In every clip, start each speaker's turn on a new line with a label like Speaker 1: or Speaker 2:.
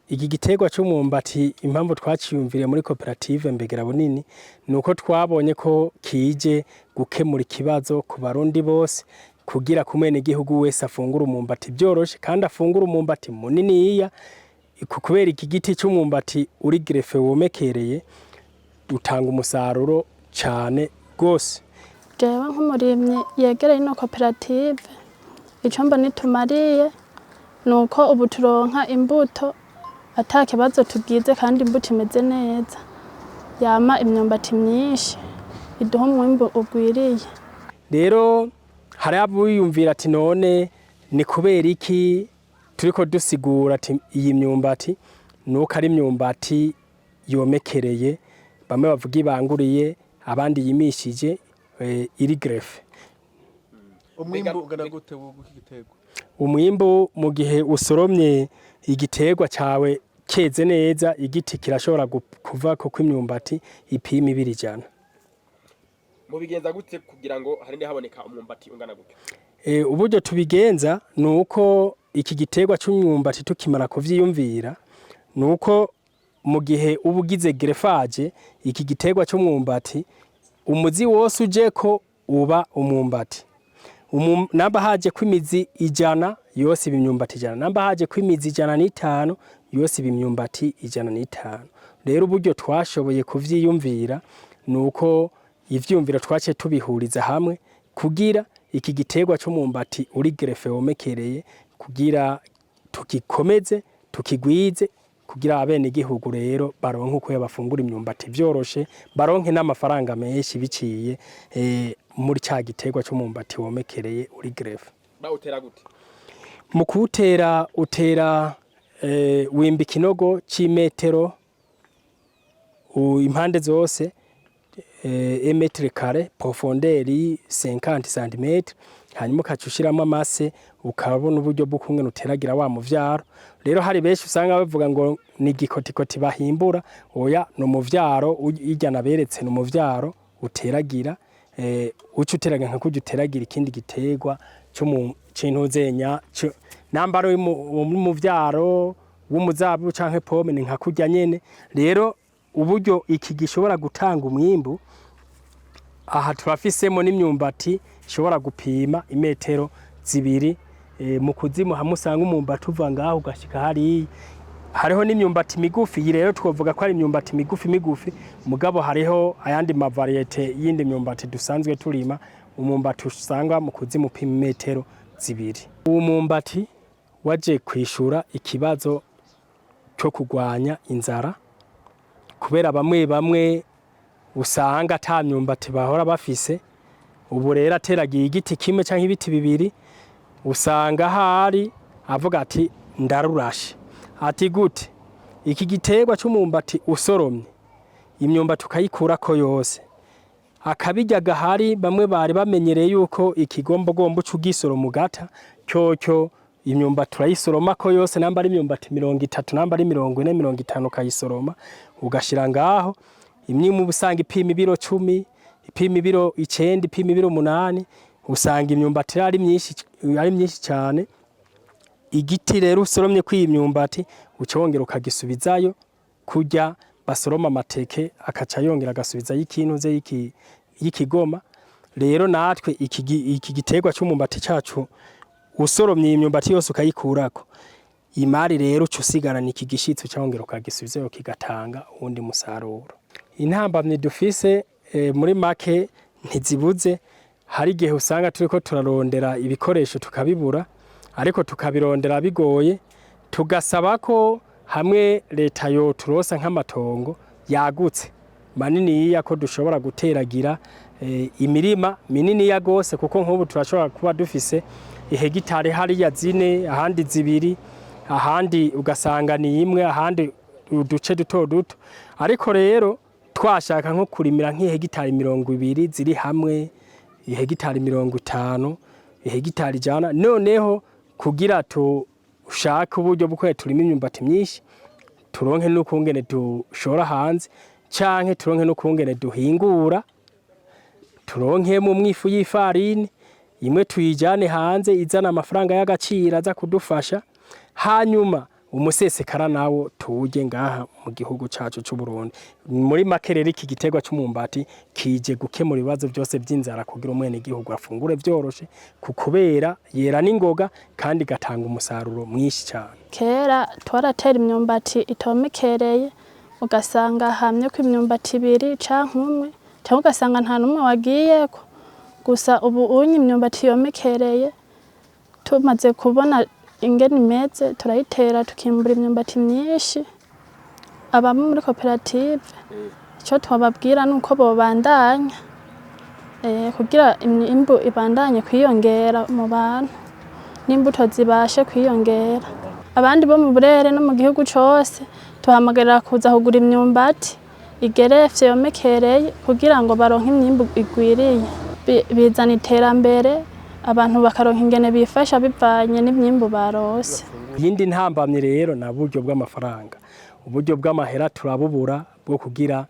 Speaker 1: iki giterwa cy'umwumbati impamvu twaciyumviriye muri koperative Mbegera Bunini nuko twabonye ko kije gukemura ikibazo ku barundi bose kugira kumene igihugu wese afungura umwumbati byoroshe kandi afungura umwumbati muniniya kubera iki giti cy'umwumbati uri grefe womekereye utanga umusaruro cyane gose.
Speaker 2: Jewe nk'umurimyi yegereye no koperative ico mbona tumariye nuko ubu turonka imbuto atakibazo tugize kandi imbuto imeze neza yama imyumbati myinshi iduha umwimbu ugwiriye.
Speaker 1: Rero hari abuyumvira ati none ni kubera iki turiko dusigura ati iyi myumbati nuko ari imyumbati yomekereye bamwe bavuga ibanguriye abandi yimishije iri grefe.
Speaker 3: Umwimbu ugana gute w'iki giterwa?
Speaker 1: Umwimbu mu gihe usoromye igiterwa cyawe keze neza igiti kirashobora kuva ko kw'imyumbati ipima 200.
Speaker 4: Mubigenza gute kugira ngo harinde haboneka umwumbati ungana gute?
Speaker 1: Uburyo tubigenza nuko iki giterwa cy'umwumbati tukimara kuvyiyumvira nuko mu gihe ubugize greffage iki giterwa cy'umwumbati umuzi wose uje ko uba umwumbati. Namba haje kwimizi 100 yose ibimyumbati 100, namba haje kwimizi 105 yose ibimyumbati 105. Rero uburyo twashoboye kuvyiyumvira nuko ivyumviro twace tubihuriza hamwe kugira iki giterwa cy'umwumbati uri grefe womekereye kugira tukikomeze tukigwize kugira abene igihugu rero baronke uko yabafungura imyumbati byoroshe baronke n'amafaranga menshi biciye muri cya giterwa cy'umwumbati womekereye uri grefe.
Speaker 4: Bawutera gute?
Speaker 1: Mu kuwutera utera wimba ikinogo c'imetero impande zose emetre kare profonderi 50 cm hanyuma ukacushiramo amase ukabona uburyo bwo kumwe uteragira wa muvyaro. Rero hari benshi usanga bavuga ngo ni gikotikoti bahimbura oya no muvyaro ijya naberetse no muvyaro uteragira ucu uteraga nka kujya uteragira ikindi giterwa cyo mu cintuzenya nambaro mu vyaro w'umuzabu canke pome ni nka kujya nyene. Rero uburyo iki gishobora gutanga umwimbu aha turafisemo n'imyumbati ishobora gupima imetero 2 mu kuzimu hamusanga umwumbati uva ngaho ugashika hari hariho n'imyumbati migufi. Iyi rero twovuga ko ari imyumbati migufi mugabo hariho ayandi mavariete yindi myumbati dusanzwe turima umwumbati usanga mu kuzimu upima imetero 2. Uwo mwumbati waje kwishura ikibazo cyo kugwanya inzara kubera bamwe usanga ata myumbati bahora bafise. Ubu rero ateragiye igiti kimwe canke ibiti 2 usanga hari avuga ati ndarurashe ati gute iki giterwa cy'umwumbati usoromye imyumbati ukayikura ko yose akabijya gahari. Bamwe bari bamenyereye yuko ikigombogombo cy'ugisoro mugata cyo imyumbati turayisoroma ko yose namba ari imyumbati 30 namba ari 40 50 kayisoroma ugashira ngaho imwe mu busanga ipima ibiro 10 ipima ibiro 9 ipima ibiro 8 usanga imyumbati ari myinshi cyane. Igiti rero usoromye kwi imyumbati ucongera ukagisubizayo kujya basoroma amateke akaca yongera agasubiza y'ikintuze y'ikigoma. Rero natwe iki giterwa cy'umwumbati cyacu usoromye imyumbati yose ukayikurako imari rero cyusigarana iki gishitso cyongera ukagisubizayo kigatanga ubundi musaruro. Intambamye dufise muri make ntizibuze. Hari gihe usanga turiko turarondera ibikoresho tukabibura ariko tukabirondera bigoye tugasaba ko hamwe leta yo turosa nk'amatongo yagutse manini yako dushobora guteragira imirima minini ya gose kuko nk'ubu turashobora kuba dufise ihegitare hari ya 4 ahandi 2 ahandi ugasanga ni imwe ahandi uduce duto ariko rero twashaka nko kurimira nk'ihegitare 20 ziri hamwe ihegitare 50 ihegitare 100 noneho kugira tushaka uburyo bwo turima imyumbati myinshi turonke no kungene dushora hanze canke turonke no kungene duhingura turonke mu mwifu y'ifarini imwe tuyijane hanze izana amafaranga y'agaciro aza kudufasha hanyuma umusesekara nawo tuwurye ngaha mu gihugu cacu c'u Burundi. Muri make rero iki gitegwa c'umumbati kije gukemura ibibazo byose by'inzara kugira umwene igihugu afungure vyoroshe kubera yera n'ingoga kandi gatanga umusaruro mwinshi cyane.
Speaker 2: Kera twaratera imyumbati itomekereye ugasanga hamye ko imyumbati 2 canke 1 cyangwa ugasanga nta numwe wagiyeko. Gusa ubu unye imyumbati yomekereye tumaze kubona ingene imeze turayitera tukimbura imyumbati myinshi. Abamwe muri koperative icyo twababwira nuko bobandanya kugira imbu ibandanye kwiyongera mu bantu n'imbuto zibashe kwiyongera. Abandi bo mu burere no mu gihugu cyose tuhamagarira kuza kugura imyumbati igerefye yomekereye kugira ngo baronke imyimbu igwiriye bizana iterambere abantu bakaronka ingene bifasha bivanye n'imyimbu barose.
Speaker 1: Yindi ntambamye rero na buryo bw'amafaranga. Uburyo bw'amahera turabubura bwo kugira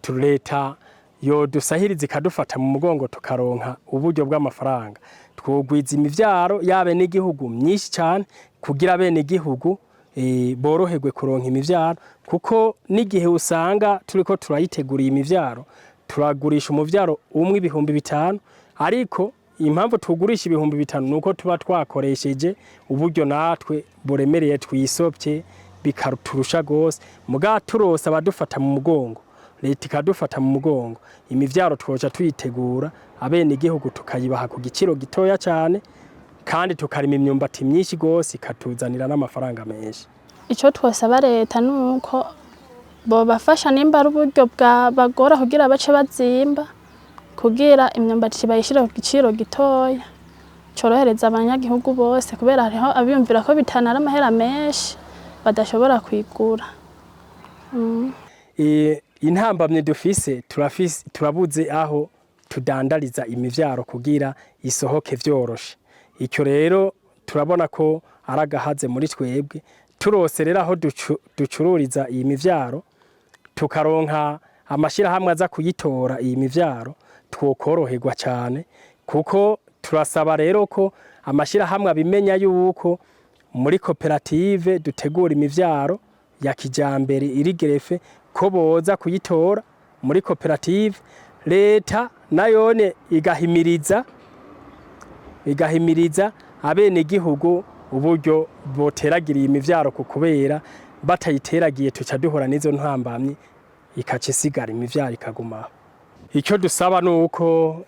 Speaker 1: leta yo dusahiriza ikadufata mu mugongo tukaronka uburyo bw'amafaranga. Twogwiza imivyaro yabe n'igihugu myinshi cyane kugira bene igihugu boroherwe kuronka imivyaro kuko n'igihe usanga turiko turayiteguriye imivyaro turagurisha umuvyaro umwe 5,000 ariko impamvu tugurisha 5,000 nuko tuba twakoresheje uburyo natwe buremereye twisopye bikaruturusha gose muga turose abadufata mu mugongo leta ikadufata mu mugongo imivyaro twoca tuyitegura abene igihugu tukayibaha ku giciro gitoya cyane kandi tukarima imyumbati myinshi gose ikatuzanira n'amafaranga menshi.
Speaker 2: Ico twosaba leta nuko bobafasha nimba ari uburyo bagora kugira bace bazimba kugira imyumbati bayishira ku giciro gitoya corohereza abanyagihugu bose kubera hariho abiyumvira ko bitanara amahera menshi badashobora kwigura.
Speaker 1: Intambamye dufise turabuze aho tudandariza imivyaro kugira isohoke vyoroshe. Icyo rero turabona ko aragahaze muri twebwe turose rero aho ducururiza iyi mivyaro tukaronka amashira hamwe aza kuyitora iyi mivyaro twokoroherwa cyane kuko turasaba rero ko amashira hamwe abimenya yuko muri koperative dutegura imivyaro ya kijambere iri gerefe ko boza kuyitora muri koperative. Leta nayone igahimiriza abene igihugu uburyo boteragiriye imivyaro kubera batayiteragiye tuca duhora nizo ntambamye ikace sigara imivyaro ikaguma. Icyo dusaba nuko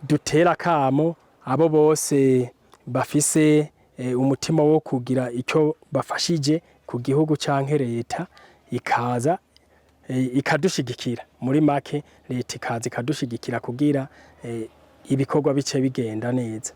Speaker 1: dutera kamo abo bose bafise umutima wo kugira icyo bafashije ku gihugu canke leta ikaza ikadushigikira muri make leta ikaza ikadushigikira kugira ibikorwa bice bigenda neza.